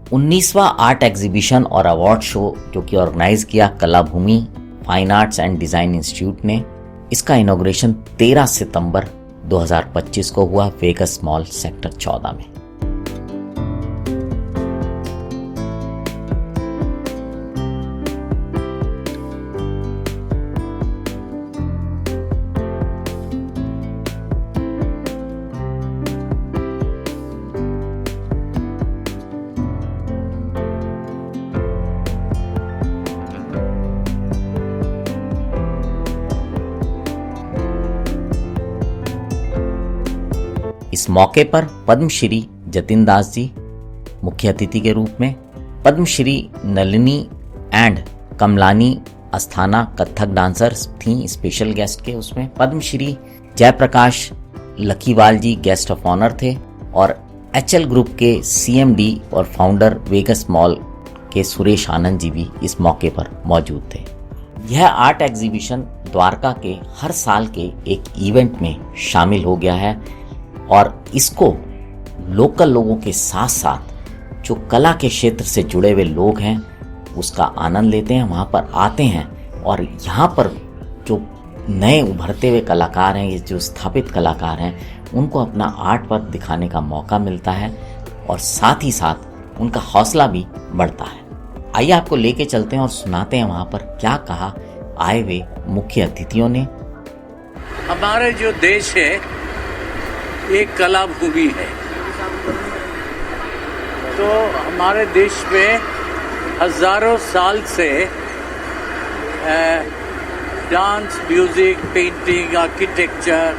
19वां art exhibition और award show जो कि ऑर्गेनाइज किया Kala Bhoomi fine arts and design institute ने, इसका इनॉग्रेशन 13 सितंबर 2025 को हुआ वेगस मॉल सेक्टर 14 में। इस मौके पर पद्मश्री जतिन दास जी मुख्य अतिथि के रूप में, पद्मश्री नलिनी एंड कमलानी अस्थाना कथक डांसर्स थी स्पेशल गेस्ट के उसमें, Padmashri Jaiprakash Lakhiwal ji guest of honour थे और एचएल ग्रुप के सीएमडी और फाउंडर वेगस मॉल के सुरेश आनंद जी भी इस मौके पर मौजूद थे। यह आर्ट एग्जीबिशन द्वारका के हर साल के एक इवेंट में शामिल हो गया है और इसको लोकल लोगों के साथ साथ जो कला के क्षेत्र से जुड़े हुए लोग हैं उसका आनंद लेते हैं, वहाँ पर आते हैं और यहाँ पर जो नए उभरते हुए कलाकार हैं, ये जो स्थापित कलाकार हैं, उनको अपना आर्ट वर्क दिखाने का मौका मिलता है और साथ ही साथ उनका हौसला भी बढ़ता है। आइए आपको लेके चलते हैं और सुनाते हैं वहाँ पर क्या कहा आए हुए मुख्य अतिथियों ने। हमारे जो देश है एक कला भूमि है, तो हमारे देश में हजारों साल से डांस, म्यूजिक, पेंटिंग, आर्किटेक्चर,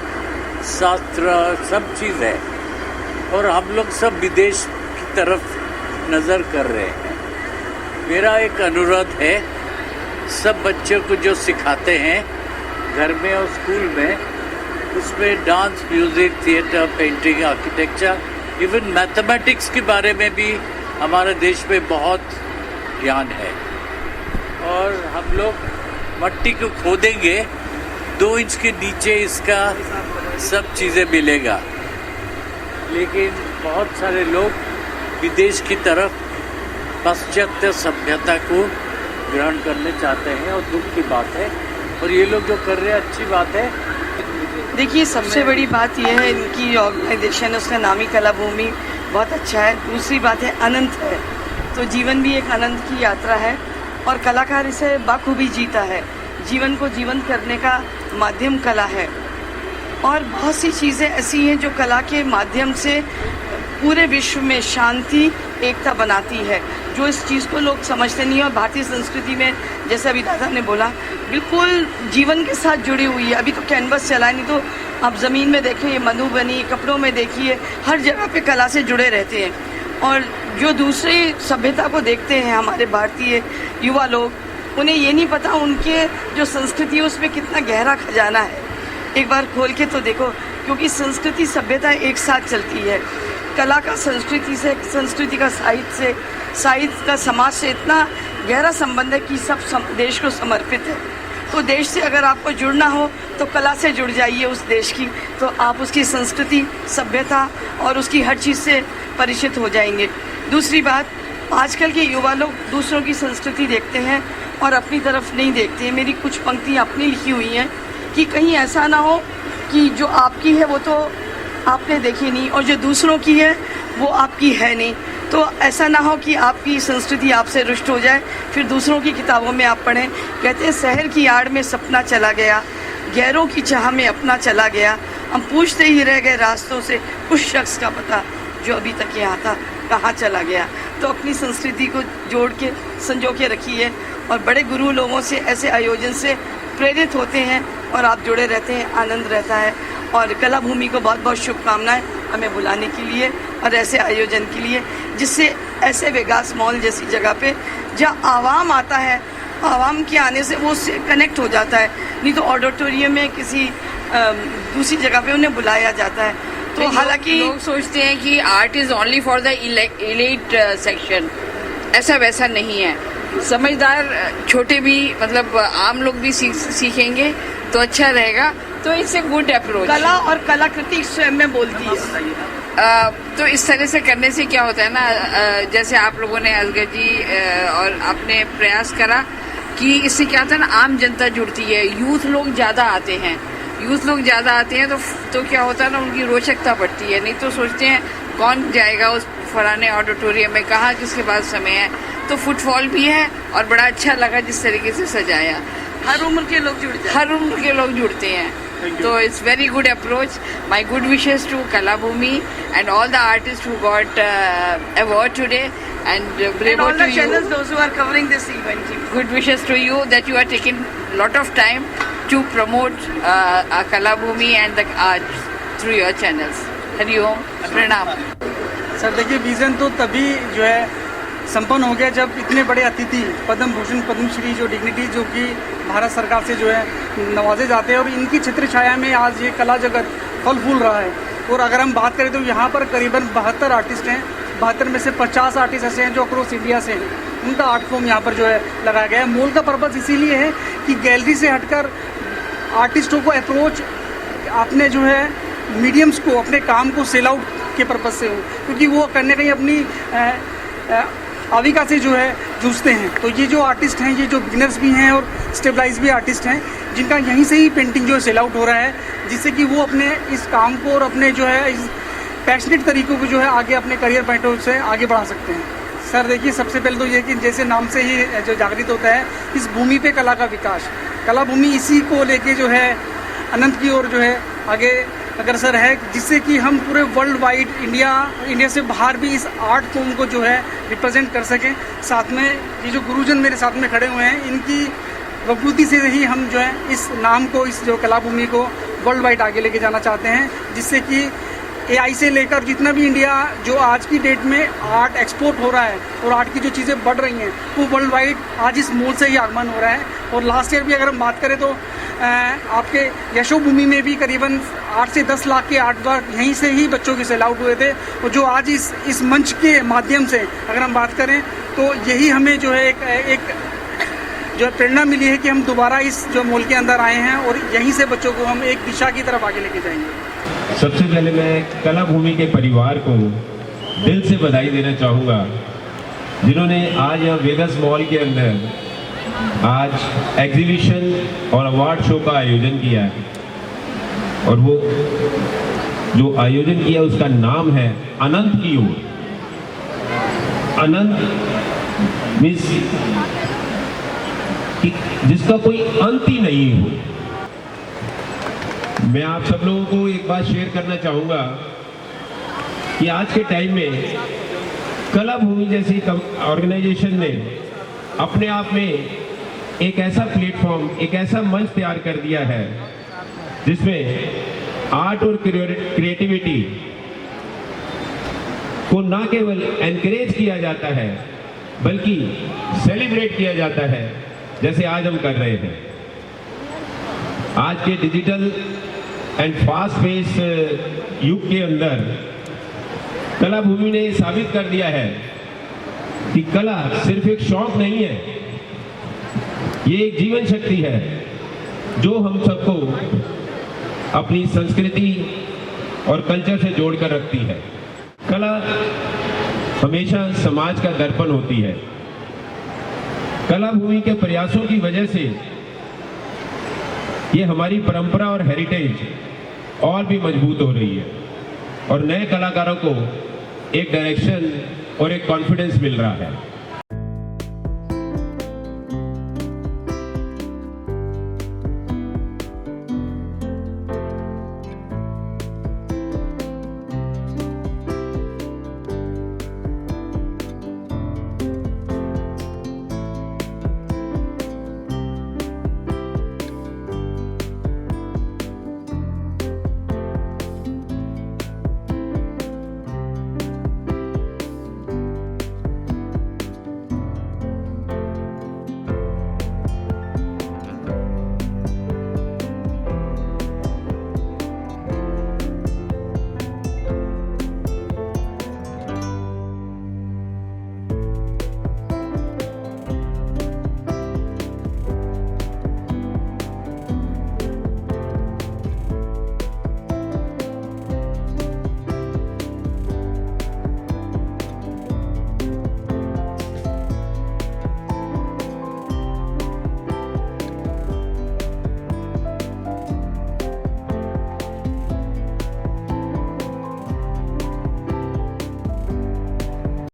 शास्त्र सब चीज़ है और हम लोग सब विदेश की तरफ नज़र कर रहे हैं। मेरा एक अनुरोध है, सब बच्चों को जो सिखाते हैं घर में और स्कूल में, उसमें dance, music, theatre, painting, architecture, even mathematics के बारे में भी हमारे देश में बहुत ज्ञान है और हम लोग मट्टी को खोदेंगे 2 इंच के नीचे इसका सब चीज़ें मिलेगा। लेकिन बहुत सारे लोग विदेश की तरफ पाश्चात्य सभ्यता को ग्रहण करने चाहते हैं और दुख की बात है, और ये लोग जो कर रहे हैं अच्छी बात है। देखिए, सबसे बड़ी बात यह है, इनकी ऑर्गेनाइजेशन है, उसका नाम ही कला भूमि, बहुत अच्छा है। दूसरी बात है अनंत है, तो जीवन भी एक अनंत की यात्रा है और कलाकार इसे बाखूबी जीता है। जीवन को जीवंत करने का माध्यम कला है और बहुत सी चीज़ें ऐसी हैं जो कला के माध्यम से पूरे विश्व में शांति, एकता बनाती है, जो इस चीज़ को लोग समझते नहीं हैं। और भारतीय संस्कृति में, जैसे अभी दादा ने बोला, बिल्कुल जीवन के साथ जुड़ी हुई है। अभी तो कैनवस चला है, नहीं तो आप ज़मीन में देखिए, मधुबनी, कपड़ों में देखिए, हर जगह पे कला से जुड़े रहते हैं। और जो दूसरी सभ्यता को देखते हैं हमारे भारतीय युवा लोग, उन्हें ये नहीं पता उनके जो संस्कृति है उसमें कितना गहरा खजाना है। एक बार खोल के तो देखो, क्योंकि संस्कृति सभ्यता एक साथ चलती है। कला का संस्कृति से, संस्कृति का साहित्य से, साहित्य का समाज से इतना गहरा संबंध है कि सब देश को समर्पित है। तो देश से अगर आपको जुड़ना हो तो कला से जुड़ जाइए उस देश की, तो आप उसकी संस्कृति, सभ्यता और उसकी हर चीज़ से परिचित हो जाएंगे। दूसरी बात, आजकल के युवा लोग दूसरों की संस्कृति देखते हैं और अपनी तरफ नहीं देखते हैं। मेरी कुछ पंक्तियाँ अपनी लिखी हुई हैं कि कहीं ऐसा ना हो कि जो आपकी है वो तो आपने देखी नहीं और जो दूसरों की है वो आपकी है नहीं। तो ऐसा ना हो कि आपकी संस्कृति आपसे रुष्ट हो जाए, फिर दूसरों की किताबों में आप पढ़ें। कहते हैं, शहर की आड़ में सपना चला गया, गैरों की चाह में अपना चला गया, हम पूछते ही रह गए रास्तों से उस शख्स का पता जो अभी तक यहाँ था, कहाँ चला गया। तो अपनी संस्कृति को जोड़ के, संजो के रखिए और बड़े गुरु लोगों से, ऐसे आयोजन से प्रेरित होते हैं और आप जुड़े रहते हैं, आनंद रहता है। और कला भूमि को बहुत बहुत शुभकामनाएं हमें बुलाने के लिए और ऐसे आयोजन के लिए, जिससे ऐसे वेगास मॉल जैसी जगह पे जहाँ आवाम आता है, आवाम के आने से वो उससे कनेक्ट हो जाता है। नहीं तो ऑडिटोरियम में किसी दूसरी जगह पे उन्हें बुलाया जाता है। तो हालांकि लोग सोचते हैं कि art is only for the elite section, ऐसा वैसा नहीं है। समझदार छोटे भी, मतलब आम लोग भी सीखेंगे तो अच्छा रहेगा। तो इट्स ए गुड अप्रोच। कला और कलाकृति स्वयं में बोलती है। तो इस तरह से करने से क्या होता है ना, जैसे आप लोगों ने असगर जी और आपने प्रयास करा कि इससे क्या होता है ना, आम जनता जुड़ती है, यूथ लोग ज़्यादा आते हैं, तो क्या होता है ना, उनकी रोचकता बढ़ती है। नहीं तो सोचते हैं कौन जाएगा उस फलाने ऑडिटोरियम में, कहाँ किसके पास समय है। तो फुटफॉल भी है और बड़ा अच्छा लगा जिस तरीके से सजाया। हर उम्र के लोग जुड़ते हैं। तो it's very good approach. My good wishes to Kala Bhoomi and all the artist who got award today and all the channels those who are covering this event. Good wishes to you that you are taking lot of time to promote Kala Bhumi and the art through your channels. Hari Om, Pranam. Sir देखिए, vision तो तभी जो है संपन्न हो गया जब इतने बड़े अतिथि पद्म भूषण पद्मश्री जो डिग्निटी जो कि भारत सरकार से जो है नवाजे जाते हैं, और इनकी छत्र छाया में आज ये कला जगत फल फूल रहा है। और अगर हम बात करें तो यहाँ पर करीबन 72 आर्टिस्ट हैं, 72 में से 50 आर्टिस्ट ऐसे हैं जो अक्रॉस इंडिया से हैं, उनका आर्ट फॉर्म यहाँ पर जो है लगाया गया है। मूल का पर्पस इसीलिए है कि गैलरी से हटकर आर्टिस्टों को अप्रोच अपने जो है मीडियम्स को, अपने काम को सेल आउट के पर्पस से हो, क्योंकि वो करने कहीं अपनी आविका से जो है जूझते हैं। तो ये जो आर्टिस्ट हैं, ये जो बिगिनर्स भी हैं और स्टेबलाइज भी आर्टिस्ट हैं, जिनका यहीं से ही पेंटिंग जो है सेल आउट हो रहा है, जिससे कि वो अपने इस काम को और अपने जो है इस पैशनेट तरीकों को जो है आगे अपने करियर पॉइंट ऑफ से आगे बढ़ा सकते हैं। सर देखिए, सबसे पहले तो ये कि जैसे नाम से ही जो जागृत होता है, इस भूमि पे कला का विकास, कला भूमि इसी को लेके जो है अनंत की ओर जो है आगे अग्रसर है, जिससे कि हम पूरे वर्ल्ड वाइड इंडिया से बाहर भी इस आर्ट फॉर्म को जो है रिप्रेजेंट कर सकें। साथ में ये जो गुरुजन मेरे साथ में खड़े हुए हैं, इनकी प्रकृति से ही हम जो है इस नाम को, इस जो कला भूमि को वर्ल्ड वाइड आगे लेके जाना चाहते हैं, जिससे कि AI से लेकर जितना भी इंडिया जो आज की डेट में आर्ट एक्सपोर्ट हो रहा है और आर्ट की जो चीज़ें बढ़ रही हैं, वो वर्ल्ड वाइड आज इस मूल से ही आगमन हो रहा है। और लास्ट ईयर भी अगर हम बात करें तो आपके यशोभूमि में भी करीबन 8 से 10 लाख के आर्ट वर्क यहीं से ही बच्चों के सेल आउट हुए थे। और जो आज इस मंच के माध्यम से अगर हम बात करें तो यही हमें जो है एक जो प्रेरणा मिली है कि हम दोबारा इस जो मोल के अंदर आए हैं और यहीं से बच्चों को हम एक दिशा की तरफ आगे लेके जाएंगे। सबसे पहले मैं कला भूमि के परिवार को दिल से बधाई देना चाहूँगा, जिन्होंने आज यहाँ वेगस मॉल के अंदर आज एग्जीबिशन और अवार्ड शो का आयोजन किया है। और वो जो आयोजन किया उसका नाम है अनंत की ओर। अनंत मीन्स जिसका कोई अंत ही नहीं हो। मैं आप सब लोगों को एक बात शेयर करना चाहूँगा कि आज के टाइम में कला भूमि जैसी ऑर्गेनाइजेशन ने अपने आप में एक ऐसा प्लेटफॉर्म, एक ऐसा मंच तैयार कर दिया है जिसमें आर्ट और क्रिएटिविटी को ना केवल एनकरेज किया जाता है बल्कि सेलिब्रेट किया जाता है, जैसे आज हम कर रहे हैं। आज के डिजिटल एंड फास्ट पेस युग के अंदर कला भूमि ने साबित कर दिया है कि कला सिर्फ एक शौक नहीं है, ये एक जीवन शक्ति है जो हम सबको अपनी संस्कृति और कल्चर से जोड़कर रखती है। कला हमेशा समाज का दर्पण होती है। कला भूमि के प्रयासों की वजह से ये हमारी परंपरा और हेरिटेज और भी मजबूत हो रही है और नए कलाकारों को एक डायरेक्शन और एक कॉन्फिडेंस मिल रहा है।